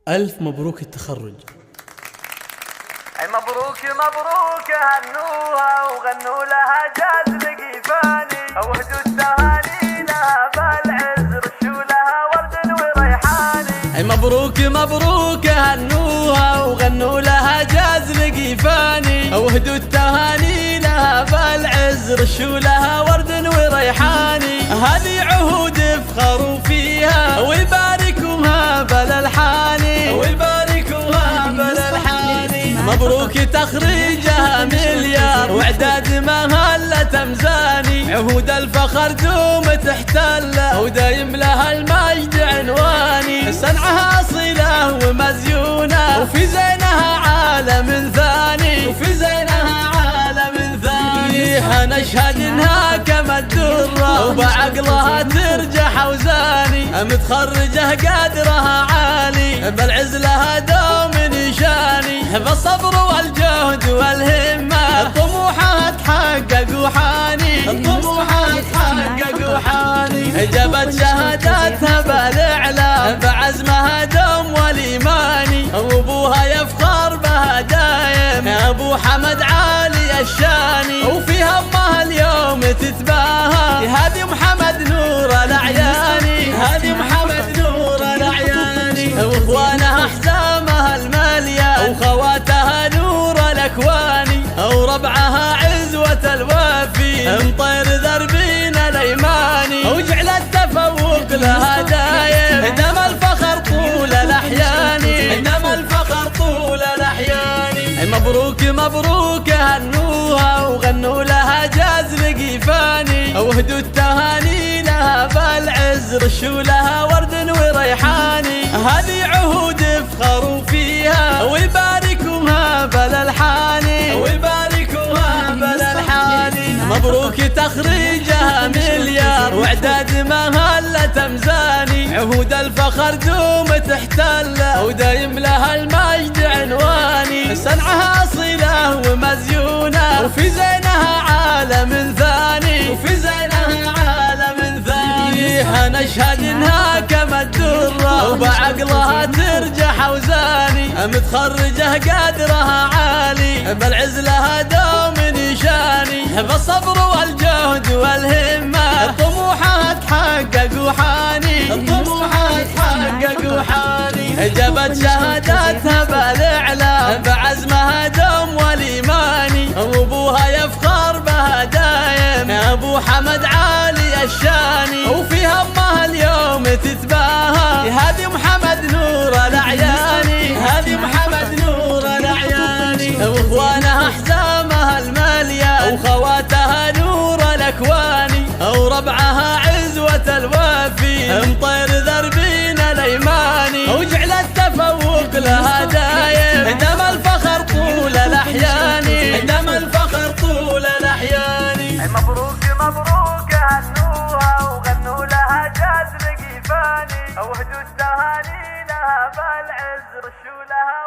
ألف مبروك التخرج. أي مبروك مبروك هنوها وغنوا لها جاز لقيفاني، وهدوا التهاني لها بالعز رشوا لها ورد وريحاني. أي مبروك مبروك هنوها وغنوا لها جاز لقيفاني، وهدوا التهاني لها بالعز رشوا لها ورد وريحاني. هذه عهود افخروا فيها ويباركوها بالالحاني، ويباركوها بالالحاني. مبروك تخريجها مليار واعداد مهلة مزاني، عهود الفخر دوم تحتله ودايم لها المجد عنواني. صنعها اصيله ومزيونه وفي زينها عالم ثاني، وفي زينها عالم ثاني. نشهد انها كما الدره وبعقلها ترجح اوزاني، متخرجه قدرها عالي بالعز لها دوم نشاني. بالصبر والجهد والهمه طموحها تحقق وحاني، طموحها تحقق وحاني. جابت شهاداتها بالاعلام بعزمها دوم والايماني، وابوها يفخر بها دايم يا ابو حمد عالي الشاني. وفي همها اليوم تتباهى هذه محمد نور الاعياني، هذه محمد نور الاعياني. واخوانها حزامها الماليه وخواتها نور الاكواني، وربعها عزوه الوافي مطير ذربين الايماني. وجعل التفوق لها دايم انما الفخر طول الاحيان، انما الفخر طول الاحيان. مبروك مبروك هنوها وغنوا لها جاز لقيفاني، وهدوا التهاني لها بالعز رشوا لها ورد وريحاني. هذه عهود افخروا فيها ويباركوها بالالحاني، ويباركوها بالالحاني. مبروك تخريجها مليار واعداد مهلة مزاني، عهود الفخر دوم تحتله ودايم لها المجد عنواني. صنعها اصيله ومزيونه وفي زينها عالم ثاني، وفي زينها عالم ثاني. نشهد انها كما الدره وبعقلها ترجح اوزاني، متخرجه قدرها عالي بالعز لها دوم نشاني. بالصبر والجهد والهمه طموحها تحقق وحاني، طموحها تحقق وحاني. جابت شهاداتها بالاعلام بعزمها دوم والايماني، وابوها يفخر بها دايم يا ابو حمد عالي الشاني. وفي همها اليوم تتباهى هذه محمد نور الاعياني، هذه محمد نور الاعياني. واخوانها حزامها الماليه وخواتها نور الاكواني، وربعها عزوه الوافي مطير ذربين الايماني. وجعل التفوق لها دايم انما الفخر طول الاحيان، انما الفخر طول الاحيان. مبروك مبروك هنوها وغنوا لها جاز لقيفاني، وهدوا التهاني لها بالعز رشوا لها